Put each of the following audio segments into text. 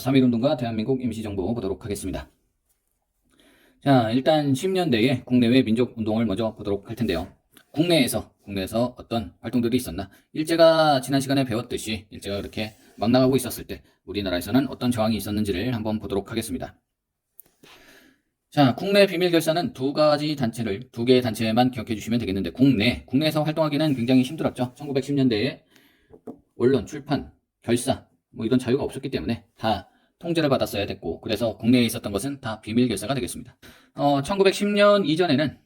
3.1운동과 대한민국 임시정부 보도록 하겠습니다. 자, 일단 10년대의 국내외 민족운동을 먼저 보도록 할 텐데요. 국내에서 어떤 활동들이 있었나? 일제가 지난 시간에 배웠듯이 일제가 그렇게 막 나가고 있었을 때 우리나라에서는 어떤 저항이 있었는지를 한번 보도록 하겠습니다. 자, 국내 비밀결사는 두 개의 단체만 기억해 주시면 되겠는데, 국내에서 활동하기는 굉장히 힘들었죠. 1910년대에 언론, 출판, 결사, 이런 자유가 없었기 때문에 다 통제를 받았어야 됐고, 그래서 국내에 있었던 것은 다 비밀결사가 되겠습니다. 1910년 이전에는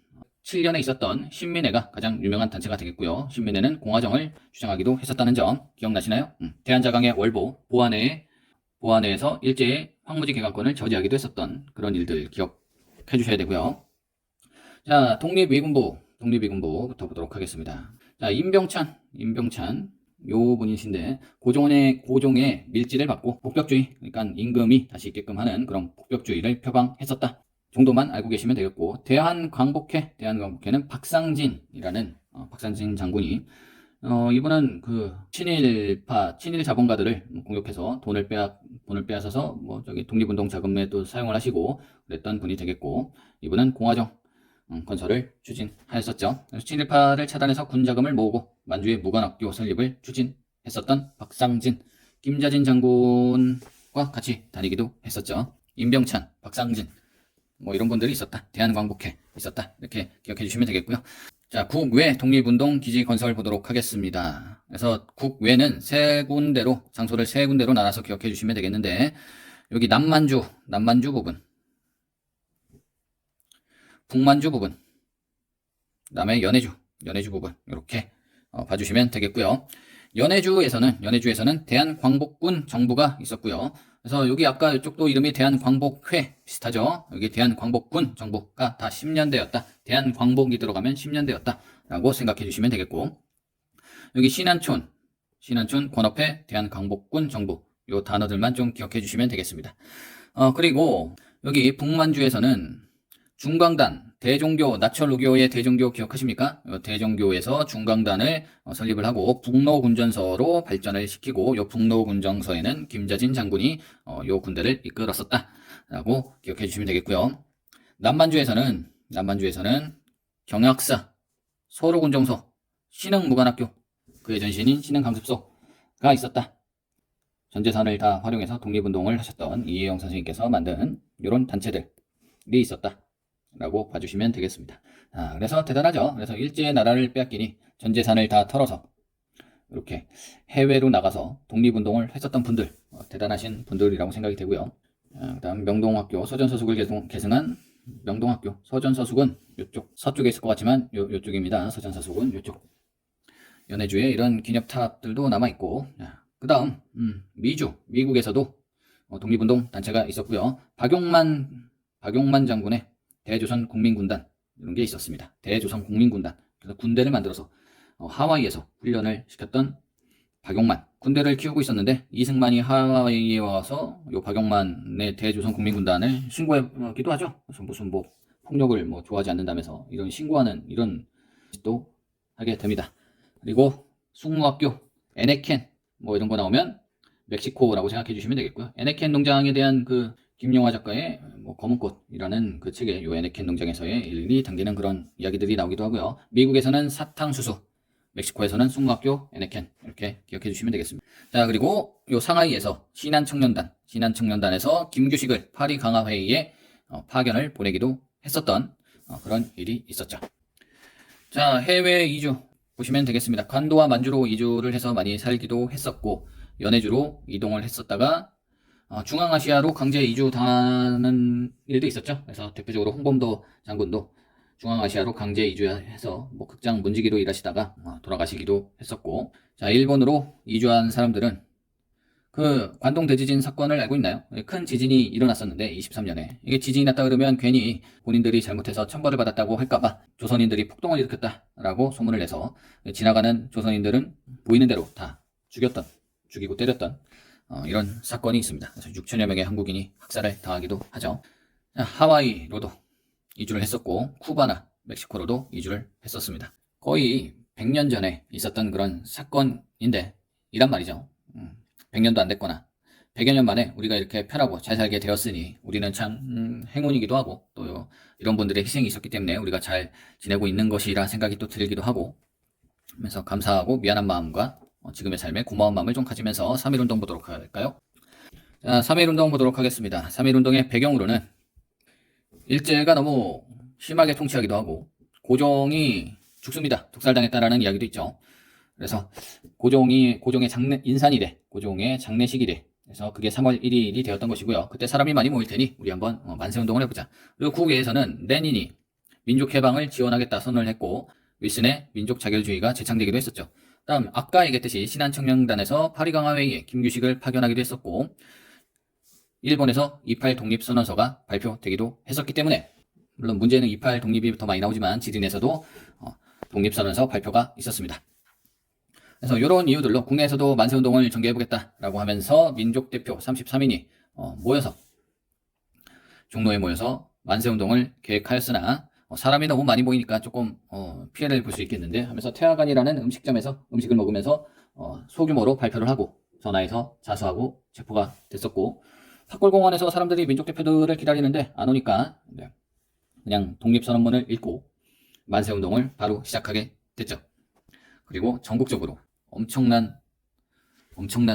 7년에 있었던 신민회가 가장 유명한 단체가 되겠고요. 신민회는 공화정을 주장하기도 했었다는 점 기억나시나요? 대한자강의 월보, 보안회에서 일제의 황무지 개강권을 저지하기도 했었던 그런 일들 기억해 주셔야 되고요. 자, 독립위군부부터 보도록 하겠습니다. 자, 임병찬 요 분이신데, 고종의 밀지를 받고 복벽주의, 그러니까 임금이 다시 있게끔 하는 그런 복벽주의를 표방했었다 정도만 알고 계시면 되겠고, 대한광복회는 박상진이라는 박상진 장군이 이분은 그 친일 자본가들을 공격해서 돈을 빼앗아서 독립운동 자금에 또 사용을 하시고 그랬던 분이 되겠고, 이분은 공화정 건설을 추진하였었죠. 친일파를 차단해서 군자금을 모으고 만주의 무관학교 설립을 추진했었던 박상진, 김자진 장군과 같이 다니기도 했었죠. 임병찬, 박상진 이런 분들이 있었다. 대한광복회 있었다. 이렇게 기억해 주시면 되겠고요. 자, 국외 독립운동 기지 건설 보도록 하겠습니다. 그래서 국외는 장소를 세 군데로 나눠서 기억해 주시면 되겠는데, 여기 남만주 부분, 북만주 부분, 그다음에 연해주 부분, 이렇게 봐주시면 되겠고요. 연해주에서는 대한광복군 정부가 있었고요. 그래서 여기 아까 이쪽도 이름이 대한광복회 비슷하죠. 여기 대한광복군 정부가 다 10년대였다. 대한광복이 들어가면 10년대였다 라고 생각해 주시면 되겠고, 여기 신안촌 권업회 대한광복군 정부, 요 단어들만 좀 기억해 주시면 되겠습니다. 그리고 여기 북만주에서는 중광단, 대종교, 나철로교의 대종교 기억하십니까? 대종교에서 중광단을 설립을 하고 북로군전서로 발전을 시키고, 요 북로군전서에는 김자진 장군이 요 군대를 이끌었었다라고 기억해 주시면 되겠고요. 남만주에서는 경학사, 소로군정소, 신흥무관학교, 그의 전신인 신흥강습소가 있었다. 전 재산을 다 활용해서 독립운동을 하셨던 이혜영 선생님께서 만든 이런 단체들이 있었다 라고 봐주시면 되겠습니다. 그래서 대단하죠. 그래서 일제의 나라를 빼앗기니 전 재산을 다 털어서 이렇게 해외로 나가서 독립운동을 했었던 분들, 대단하신 분들이라고 생각이 되고요. 그다음 명동학교 서전서숙을 계승한 명동학교, 서전서숙은 이쪽 서쪽에 있을 것 같지만 요쪽입니다. 서전서숙은 이쪽. 연해주에 이런 기념탑들도 남아있고, 그다음 미국에서도 독립운동 단체가 있었고요. 박용만 장군의 대조선 국민군단, 이런 게 있었습니다. 대조선 국민군단. 그래서 군대를 만들어서 하와이에서 훈련을 시켰던 박용만, 군대를 키우고 있었는데 이승만이 하와이에 와서 요 박용만의 대조선 국민군단을 신고하기도 하죠. 그래서 무슨 폭력을 좋아하지 않는다면서 이런 신고하는 이런 짓도 하게 됩니다. 그리고 숙무학교, 에네켄 이런 거 나오면 멕시코라고 생각해 주시면 되겠고요. 에네켄 농장에 대한 그 김용화 작가의 검은꽃이라는 그 책에 요 에네켄 농장에서의 일이 담기는 그런 이야기들이 나오기도 하고요. 미국에서는 사탕수수, 멕시코에서는 숙무학교, 에네켄, 이렇게 기억해 주시면 되겠습니다. 자, 그리고 요 상하이에서 신한청년단에서 김규식을 파리 강화회의에 파견을 보내기도 했었던 그런 일이 있었죠. 자, 해외 이주 보시면 되겠습니다. 관도와 만주로 이주를 해서 많이 살기도 했었고, 연해주로 이동을 했었다가 중앙아시아로 강제 이주당하는 일도 있었죠. 그래서 대표적으로 홍범도 장군도 중앙아시아로 강제 이주해서 극장 문지기로 일하시다가 돌아가시기도 했었고, 자, 일본으로 이주한 사람들은 그 관동 대지진 사건을 알고 있나요? 큰 지진이 일어났었는데 23년에 이게 지진이 났다 그러면 괜히 본인들이 잘못해서 천벌을 받았다고 할까봐 조선인들이 폭동을 일으켰다라고 소문을 내서 지나가는 조선인들은 보이는 대로 다 죽이고 때렸던 이런 사건이 있습니다. 그래서 6천여 명의 한국인이 학살을 당하기도 하죠. 하와이로도 이주를 했었고, 쿠바나 멕시코로도 이주를 했었습니다. 거의 100년 전에 있었던 그런 사건인데 이란 말이죠. 100년도 안 됐거나 100여 년 만에 우리가 이렇게 편하고 잘 살게 되었으니 우리는 참 행운이기도 하고 또 이런 분들의 희생이 있었기 때문에 우리가 잘 지내고 있는 것이라 생각이 또 들기도 하고 하면서 감사하고 미안한 마음과 지금의 삶에 고마운 마음을 좀 가지면서 3.1운동 보도록 할까요? 자, 3.1운동 보도록 하겠습니다. 3.1운동의 배경으로는 일제가 너무 심하게 통치하기도 하고 고종이 죽습니다. 독살당했다라는 이야기도 있죠. 그래서 고종의 인산이래, 고종의 장례식이래. 그래서 그게 3월 1일이 되었던 것이고요. 그때 사람이 많이 모일 테니 우리 한번 만세운동을 해보자. 그리고 국외에서는 레닌이 민족해방을 지원하겠다 선언을 했고 윌슨의 민족 자결주의가 재창되기도 했었죠. 다음 아까 얘기했듯이 신한청년단에서 파리강화회의에 김규식을 파견하기도 했었고 일본에서 28 독립선언서가 발표되기도 했었기 때문에 물론 문제는 28 독립이 더 많이 나오지만 지린에서도 독립선언서 발표가 있었습니다. 그래서 이런 이유들로 국내에서도 만세운동을 전개해보겠다라고 하면서 민족대표 33인이 모여서 종로에 모여서 만세운동을 계획하였으나 사람이 너무 많이 모이니까 조금 피해를 볼 수 있겠는데 하면서 태화관이라는 음식점에서 음식을 먹으면서 소규모로 발표를 하고 전화해서 자수하고 체포가 됐었고 탑골공원에서 사람들이 민족대표들을 기다리는데 안 오니까 그냥 독립선언문을 읽고 만세운동을 바로 시작하게 됐죠. 그리고 전국적으로 엄청난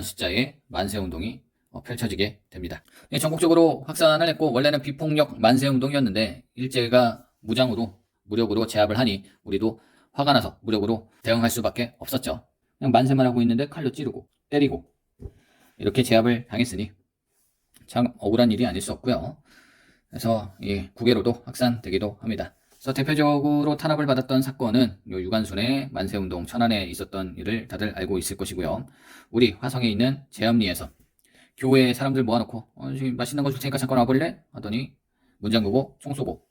숫자의 만세운동이 펼쳐지게 됩니다. 전국적으로 확산을 했고 원래는 비폭력 만세운동이었는데 일제가 무력으로 제압을 하니 우리도 화가 나서 무력으로 대응할 수밖에 없었죠. 그냥 만세만 하고 있는데 칼로 찌르고 때리고 이렇게 제압을 당했으니 참 억울한 일이 아닐 수 없고요. 그래서 국외로도 확산되기도 합니다. 그래서 대표적으로 탄압을 받았던 사건은 유관순의 만세운동 천안에 있었던 일을 다들 알고 있을 것이고요. 우리 화성에 있는 제암리에서 교회에 사람들 모아놓고 지금 맛있는 거 줄 테니까 잠깐 와볼래? 하더니 문 잠그고 총 쏘고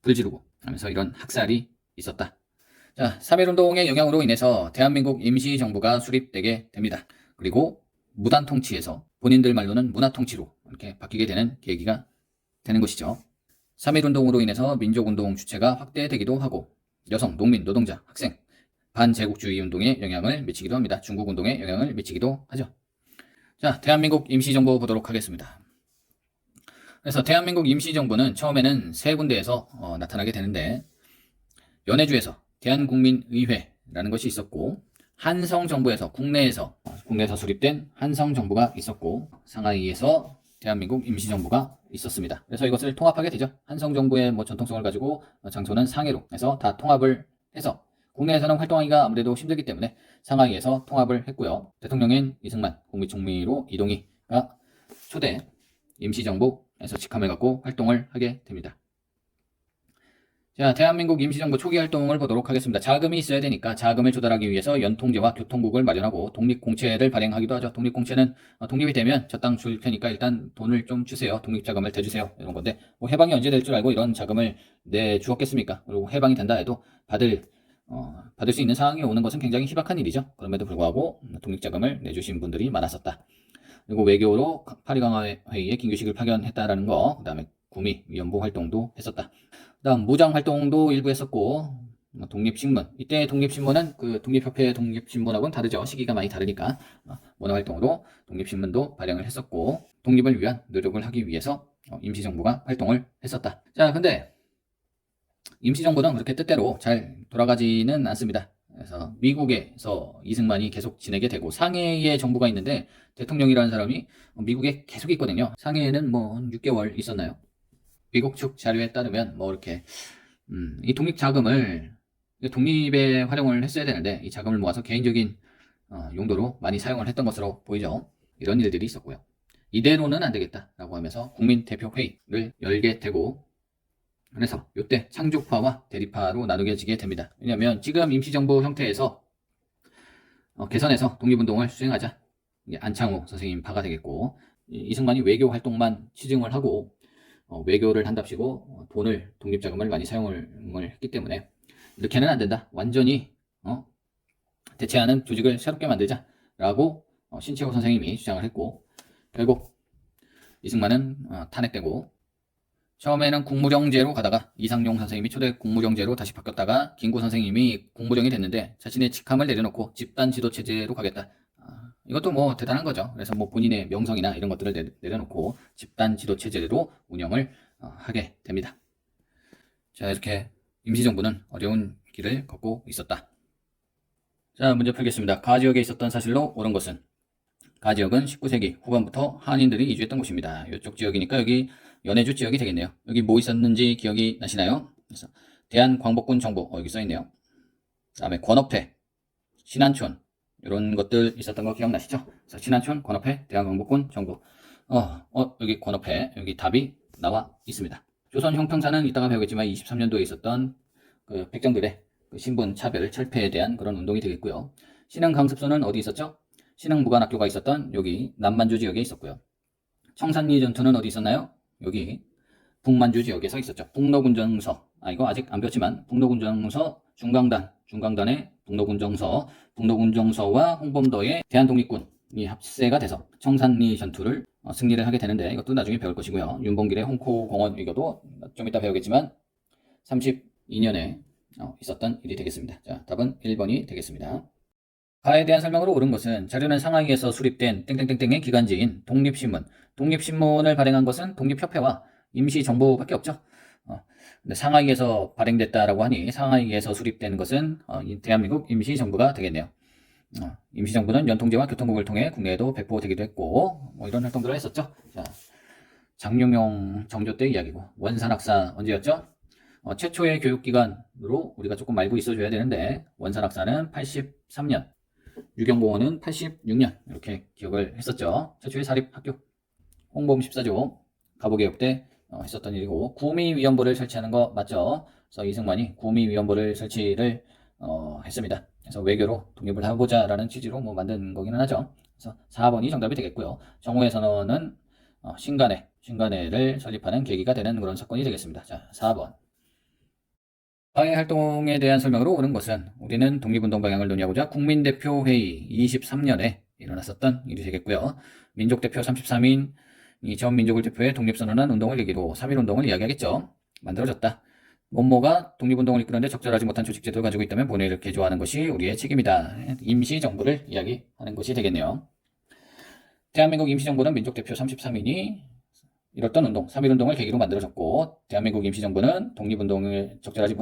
불 지르고 하면서 이런 학살이 있었다. 자, 3.1운동의 영향으로 인해서 대한민국 임시정부가 수립되게 됩니다. 그리고 무단 통치에서 본인들 말로는 문화 통치로 이렇게 바뀌게 되는 계기가 되는 것이죠. 3.1운동으로 인해서 민족운동 주체가 확대되기도 하고 여성, 농민, 노동자, 학생, 반제국주의 운동에 영향을 미치기도 합니다. 중국운동에 영향을 미치기도 하죠. 자, 대한민국 임시정부 보도록 하겠습니다. 그래서 대한민국 임시정부는 처음에는 세 군데에서 나타나게 되는데 연해주에서 대한국민의회라는 것이 있었고 한성정부에서 국내에서 수립된 한성정부가 있었고 상하이에서 대한민국 임시정부가 있었습니다. 그래서 이것을 통합하게 되죠. 한성정부의 전통성을 가지고 장소는 상해로 해서 다 통합을 해서 국내에서는 활동하기가 아무래도 힘들기 때문에 상하이에서 통합을 했고요. 대통령인 이승만 국무총리로 이동희가 초대 임시정부에서 직함을 갖고 활동을 하게 됩니다. 자, 대한민국 임시정부 초기 활동을 보도록 하겠습니다. 자금이 있어야 되니까 자금을 조달하기 위해서 연통제와 교통국을 마련하고 독립공채를 발행하기도 하죠. 독립공채는 독립이 되면 저 땅 줄 테니까 일단 돈을 좀 주세요. 독립자금을 대주세요. 이런 건데 해방이 언제 될 줄 알고 이런 자금을 내주었겠습니까? 그리고 해방이 된다 해도 받을 수 있는 상황이 오는 것은 굉장히 희박한 일이죠. 그럼에도 불구하고 독립자금을 내주신 분들이 많았었다. 그리고 외교로 파리강화회의에 김규식을 파견했다라는 거, 그 다음에 구미 위안부 활동도 했었다. 그다음 무장 활동도 일부 했었고 독립신문, 이때 독립신문은 그 독립협회 독립신문하고는 다르죠. 시기가 많이 다르니까 문화활동으로 독립신문도 발행을 했었고 독립을 위한 노력을 하기 위해서 임시정부가 활동을 했었다. 자, 근데 임시정부는 그렇게 뜻대로 잘 돌아가지는 않습니다. 그래서 미국에서 이승만이 계속 지내게 되고 상해에 정부가 있는데 대통령이라는 사람이 미국에 계속 있거든요. 상해에는 6개월 있었나요? 미국 측 자료에 따르면 이렇게 이 독립 자금을 독립에 활용을 했어야 되는데 이 자금을 모아서 개인적인 용도로 많이 사용을 했던 것으로 보이죠. 이런 일들이 있었고요. 이대로는 안 되겠다라고 하면서 국민대표회의를 열게 되고 그래서 이때 창조파와 대립파로 나누어지게 됩니다. 왜냐하면 지금 임시정부 형태에서 개선해서 독립운동을 수행하자. 안창호 선생님 파가 되겠고 이승만이 외교 활동만 치중을 하고 외교를 한답시고 돈을 독립자금을 많이 사용을 했기 때문에 이렇게는 안 된다. 완전히 대체하는 조직을 새롭게 만들자라고 신채호 선생님이 주장을 했고 결국 이승만은 탄핵되고 처음에는 국무령제로 가다가 이상용 선생님이 초대 국무령제로 다시 바뀌었다가 김구 선생님이 국무령이 됐는데 자신의 직함을 내려놓고 집단 지도체제로 가겠다. 이것도 뭐 대단한 거죠. 그래서 뭐 본인의 명성이나 이런 것들을 내려놓고 집단 지도 체제로 운영을 하게 됩니다. 자, 이렇게 임시정부는 어려운 길을 걷고 있었다. 자, 문제 풀겠습니다. 가 지역에 있었던 사실로 옳은 것은? 가 지역은 19세기 후반부터 한인들이 이주했던 곳입니다. 이쪽 지역이니까 여기 연해주 지역이 되겠네요. 여기 뭐 있었는지 기억이 나시나요? 그래서 대한광복군 정부, 여기 써있네요. 다음에 권업회, 신안촌, 이런 것들 있었던 거 기억나시죠? 그래서 신안촌, 권업회, 대한광복군 정부. 여기 권업회, 여기 답이 나와 있습니다. 조선 형평사는 이따가 배우겠지만 23년도에 있었던 그 백정들의 그 신분 차별 철폐에 대한 그런 운동이 되겠고요. 신흥 강습소는 어디 있었죠? 신흥 무관학교가 있었던 여기 남만주 지역에 있었고요. 청산리 전투는 어디 있었나요? 여기 북만주 지역에서 있었죠. 북로군정서, 이거 아직 안 배웠지만 북로군정서 중강단의 북로군정서와 홍범도의 대한독립군이 합세가 돼서 청산리 전투를 승리를 하게 되는데, 이것도 나중에 배울 것이고요. 윤봉길의 홍코공원, 이것도 좀 이따 배우겠지만 32년에 있었던 일이 되겠습니다. 자, 답은 1번이 되겠습니다. 가에 대한 설명으로 옳은 것은 자료는 상하이에서 수립된 땡땡땡땡의 기관지인 독립신문을 발행한 것은 독립협회와 임시정부밖에 없죠. 근데 상하이에서 발행됐다라고 하니 상하이에서 수립된 것은 대한민국 임시정부가 되겠네요. 임시정부는 연통제와 교통국을 통해 국내에도 배포되기도 했고 뭐 이런 활동들을 했었죠. 자, 장룡용 정조 때 이야기고, 원산학사 언제였죠? 최초의 교육기관으로 우리가 조금 알고 있어줘야 되는데, 원산학사는 83년, 유경공원은 86년, 이렇게 기억을 했었죠. 최초의 사립학교. 홍범 14조, 가보개혁 때 했었던 일이고, 구미위원부를 설치하는 거 맞죠? 그래서 이승만이 구미위원부를 설치를 했습니다. 그래서 외교로 독립을 해보자라는 취지로 뭐 만든 거기는 하죠. 그래서 4번이 정답이 되겠고요. 정오의 선언은 신간회를 설립하는 계기가 되는 그런 사건이 되겠습니다. 자, 4번. 가의 활동에 대한 설명으로 옳은 것은? 우리는 독립운동 방향을 논의하고자 국민대표회의 23년에 일어났었던 일이 되겠고요. 민족대표 33인이 전 민족을 대표해 독립선언한 운동을 계기로 3.1운동을 이야기하겠죠. 만들어졌다. 뭐뭐가 독립운동을 이끄는데 적절하지 못한 조직제도를 가지고 있다면 본회의를 개조하는 것이 우리의 책임이다. 임시정부를 이야기하는 것이 되겠네요. 대한민국 임시정부는 민족대표 33인이 이뤘던 운동, 3.1운동을 계기로 만들어졌고, 대한민국 임시정부는 독립운동을 적절하지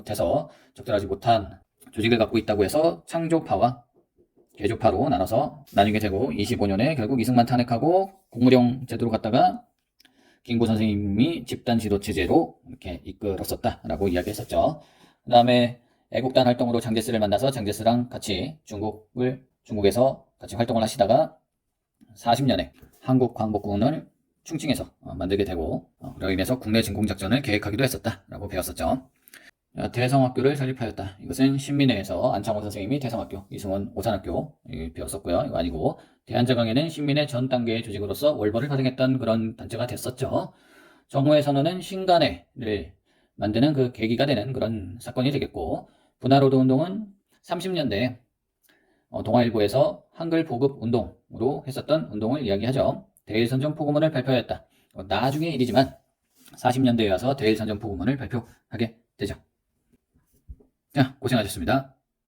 못한 조직을 갖고 있다고 해서 창조파와 개조파로 나뉘게 되고, 25년에 결국 이승만 탄핵하고 국무령 제도로 갔다가 김구 선생님이 집단 지도체제로 이렇게 이끌었었다라고 이야기했었죠. 그 다음에 애국단 활동으로 장제스를 만나서 장제스랑 같이 중국에서 같이 활동을 하시다가 40년에 한국광복군을 충칭해서 만들게 되고, 그로 인해서 국내 진공작전을 계획하기도 했었다라고 배웠었죠. 대성학교를 설립하였다. 이것은 신민회에서 안창호 선생님이 대성학교, 이승원 오산학교 배웠었고요. 이거 아니고, 대한제강에는 신민회 전 단계의 조직으로서 월벌을 발행했던 그런 단체가 됐었죠. 정오의 선언은 신간회를 만드는 그 계기가 되는 그런 사건이 되겠고, 분화로드운동은 30년대에 동아일보에서 한글 보급 운동으로 했었던 운동을 이야기하죠. 대일선전 포고문을 발표하였다. 나중의 일이지만 40년대에 와서 대일선전 포고문을 발표하게 되죠. 자, 고생하셨습니다.